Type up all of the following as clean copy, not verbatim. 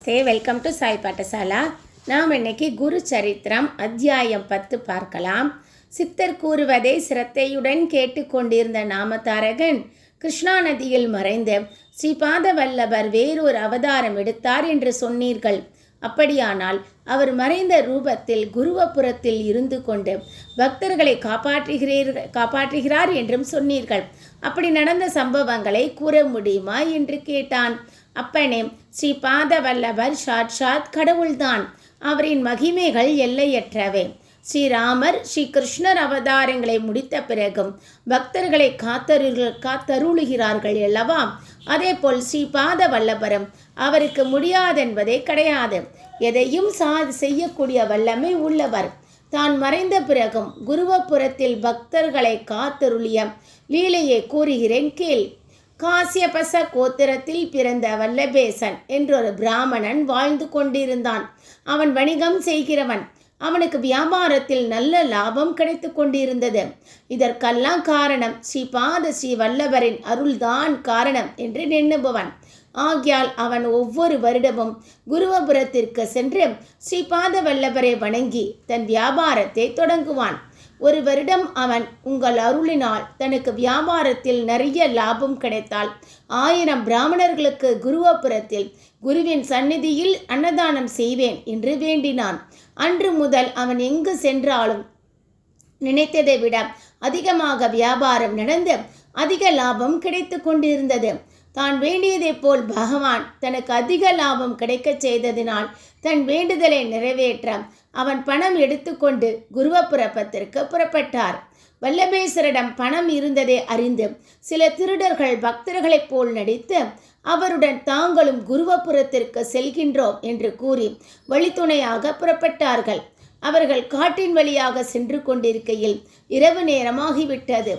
Welcome to Sai பாட்டசாலா. நாம் இன்னைக்கு குரு சரித்திரம் அத்தியாயம் 10 பார்க்கலாம். சித்தர் கூறுவதை சிரத்தையுடன் கேட்டுக்கொண்டிருந்த நாமதாரகன் கிருஷ்ணா நதியில் மறைந்த ஸ்ரீபாத வல்லபர் வேறொரு அவதாரம் எடுத்தார் என்று சொன்னீர்கள். அப்படியானால் அவர் மறைந்த ரூபத்தில் குருவபுரத்தில் இருந்து கொண்டு பக்தர்களை காப்பாற்றுகிறார் என்றும் சொன்னீர்கள். அப்படி நடந்த சம்பவங்களை கூற முடியுமா என்று கேட்டான். அப்பனே, ஸ்ரீபாத வல்லபர் சாட்சாத் கடவுள்தான். அவரின் மகிமைகள் எல்லையற்றவை. ஸ்ரீராமர் ஸ்ரீ கிருஷ்ணர் அவதாரங்களை முடித்த பிறகும் பக்தர்களை காத்தருளுகிறார்கள் அல்லவா? அதேபோல் ஸ்ரீபாத வல்லபரும் அவருக்கு முடியாதென்பதே கிடையாது. எதையும் செய்யக்கூடிய வல்லமை உள்ளவர். தான் மறைந்த பிறகும் குருவபுரத்தில் பக்தர்களை காத்தருளிய லீலையை கூறுகிறேன் கேள். காசியபச கோத்திரத்தில் பிறந்த வல்லபேசன் என்றொரு பிராமணன் வாழ்ந்து கொண்டிருந்தான். அவன் வணிகம் செய்கிறவன். அவனுக்கு வியாபாரத்தில் நல்ல லாபம் கிடைத்து கொண்டிருந்தது. இதற்கெல்லாம் காரணம் ஸ்ரீ வல்லபரின் அருள்தான் காரணம் என்று எண்ணுபவன். ஆகியால் அவன் ஒவ்வொரு வருடமும் குருவபுரத்திற்கு சென்று ஸ்ரீபாத வல்லபரை வணங்கி தன் வியாபாரத்தை தொடங்குவான். ஒரு வருடம் அவன், உங்கள் அருளினால் தனக்கு வியாபாரத்தில் நிறைய லாபம் கிடைத்தால் 1000 பிராமணர்களுக்கு குருவபுரத்தில் குருவின் சந்நிதியில் அன்னதானம் செய்வேன் என்று வேண்டினான். அன்று முதல் அவன் எங்கு சென்றாலும் நினைத்ததை விட அதிகமாக வியாபாரம் நடந்து அதிக லாபம் கிடைத்து கொண்டிருந்தது. தான் வேண்டியதைப் போல் பகவான் தனக்கு அதிக லாபம் கிடைக்கச் செய்ததினால் தன் வேண்டுதலை நிறைவேற்ற அவன் பணம் எடுத்துக்கொண்டு குருவபுரத்திற்கு புறப்பட்டார். வல்லபேசரிடம் பணம் இருந்ததை அறிந்து சில திருடர்கள் பக்தர்களைப் போல் நடித்து அவருடன் தாங்களும் குருவபுரத்திற்கு செல்கின்றோம் என்று கூறி வழித்துணையாக புறப்பட்டார்கள். அவர்கள் காட்டின் வழியாக சென்று கொண்டிருக்கையில் இரவு நேரமாகிவிட்டது.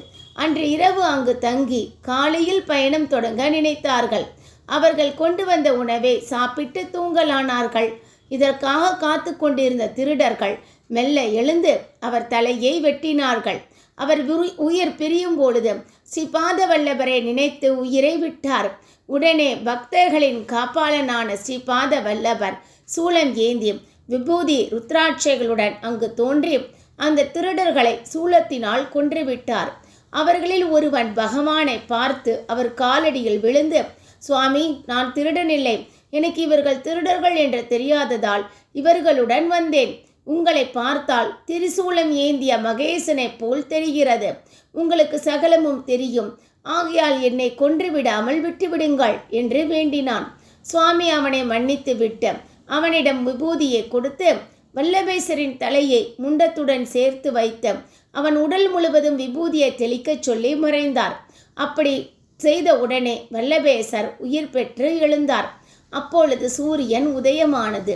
அன்று இரவு அங்கு தங்கி காலையில் பயணம் தொடங்க நினைத்தார்கள். அவர்கள் கொண்டு வந்த உணவை சாப்பிட்டு தூங்கலானார்கள். இதற்காக காத்து கொண்டிருந்த திருடர்கள் மெல்ல எழுந்து அவர் தலையை வெட்டினார்கள். அவர் உயிர் பிரியும் பொழுது ஸ்ரீபாத வல்லபரை நினைத்து உயிரை விட்டார். உடனே பக்தர்களின் காப்பாளனான ஸ்ரீபாத வல்லபர் சூலம் ஏந்தி விபூதி ருத்ராட்சைகளுடன் அங்கு தோன்றி அந்த திருடர்களை சூலத்தினால் கொன்றுவிட்டார். அவர்களில் ஒருவன் பகவானை பார்த்து அவர் காலடியில் விழுந்து, சுவாமி, நான் திருடனில்லை. எனக்கு இவர்கள் திருடர்கள் என்று தெரியாததால் இவர்களுடன் வந்தேன். உங்களை பார்த்தால் திரிசூலம் ஏந்திய மகேசனை போல் தெரிகிறது. உங்களுக்கு சகலமும் தெரியும். ஆகையால் என்னை கொன்றுவிடாமல் விட்டுவிடுங்கள் என்று வேண்டினான். சுவாமி அவனை மன்னித்து விட்டு அவனிடம் விபூதியை கொடுத்து வல்லபேசரின் தலையை முண்டத்துடன் சேர்த்து வைத்து அவன் உடல் முழுவதும் விபூதியை தெளிக்கச் சொல்லி மறைந்தார். அப்படி செய்த உடனே வல்லபேசர் உயிர் பெற்று எழுந்தார். அப்பொழுது சூரியன் உதயமானது.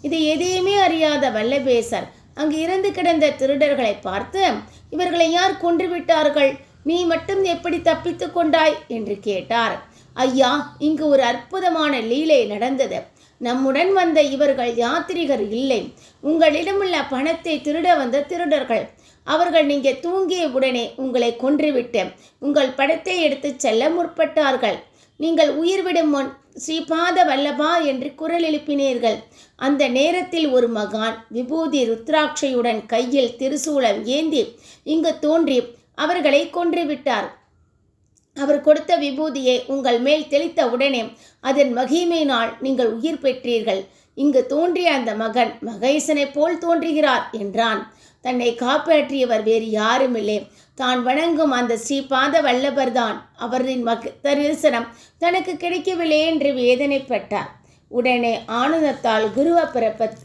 இதை எதையுமே அறியாத வல்லபேசர் அங்கு இறந்து கிடந்த திருடர்களை பார்த்து, இவர்களை யார் கொன்றுவிட்டார்கள்? நீ மட்டும் எப்படி தப்பித்து கொண்டாய் என்று கேட்டார். ஐயா, இங்கு ஒரு அற்புதமான லீலை நடந்தது. நம்முடன் வந்த இவர்கள் யாத்திரிகர் இல்லை. உங்களிடமுள்ள பணத்தை திருட வந்த திருடர்கள். அவர்கள் நீங்கள் தூங்கிய உடனே உங்களை கொன்றுவிட்டு உங்கள் படத்தை எடுத்து செல்ல முற்பட்டார்கள். நீங்கள் உயிர் விடும் முன் ஸ்ரீபாத வல்லபா என்று குரல் எழுப்பினீர்கள். அந்த நேரத்தில் ஒரு மகான் விபூதி ருத்ராட்சையுடன் கையில் திரிசூலம் ஏந்தி இங்கு தோன்றி அவர்களை கொன்றுவிட்டார். அவர் கொடுத்த விபூதியை உங்கள் மேல் தெளித்த உடனே அதன் மகிமையினால் நீங்கள் உயிர் பெற்றீர்கள். இங்கு தோன்றிய அந்த மகன் மகேசனை போல் தோன்றுகிறார் என்றான். தன்னை காப்பாற்றியவர் வேறு யாருமில்லை, தான் வணங்கும் அந்த ஸ்ரீபாத வல்லபர்தான். அவரின் தரிசனம் தனக்கு கிடைக்கவில்லை என்று வேதனைப்பட்டார். உடனே ஆனந்தத்தால்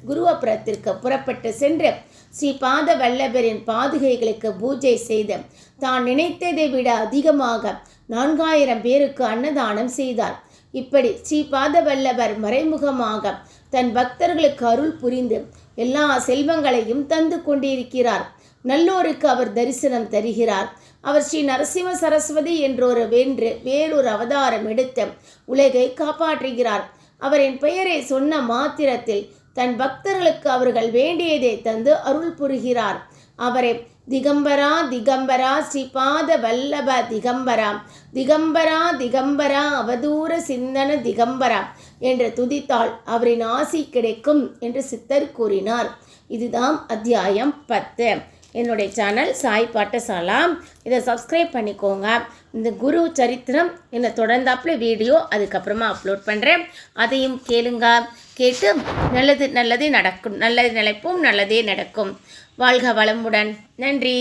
குருவபுரத்திற்கு புறப்பட்டு சென்று ஸ்ரீபாத வல்லபரின் பாதுகைகளுக்கு பூஜை செய்து தான் நினைத்ததை விட அதிகமாக 4000 பேருக்கு அன்னதானம் செய்தார். இப்படி ஸ்ரீபாத வல்லபர் மறைமுகமாக தன் பக்தர்களுக்கு அருள் புரிந்து எல்லா செல்வங்களையும் தந்து கொண்டிருக்கிறார். நல்லோருக்கு அவர் தரிசனம் தருகிறார். அவர் ஸ்ரீ நரசிம்ம சரஸ்வதி என்றொரு வேறொரு அவதாரம் எடுத்து உலகை காப்பாற்றுகிறார். அவரின் பெயரை சொன்ன மாத்திரத்தில் தன் பக்தர்களுக்கு அவர்கள் வேண்டியதை தந்து அருள் புரிகிறார். அவரை திகம்பரா திகம்பரா ஸ்ரீபாத வல்லப திகம்பரா திகம்பரா திகம்பரா அவதூற சிந்தன திகம்பரா என்று துதித்தால் அவரின் ஆசி கிடைக்கும் என்று சித்தர் கூறினார். இதுதான் அத்தியாயம் 10. என்னுடைய சேனல் சாய் பாட்டசாலா. இதை சப்ஸ்கிரைப் பண்ணிக்கோங்க. இந்த குரு சரித்திரம் என்னை தொடர்ந்தாப்புல வீடியோ அதுக்கப்புறமா அப்லோட் பண்ணுறேன். அதையும் கேளுங்க. கேட்டு நல்லது நல்லதே நடக்கும், நல்லது நினைப்போம், நல்லதே நடக்கும். வாழ்க வளமுடன். நன்றி.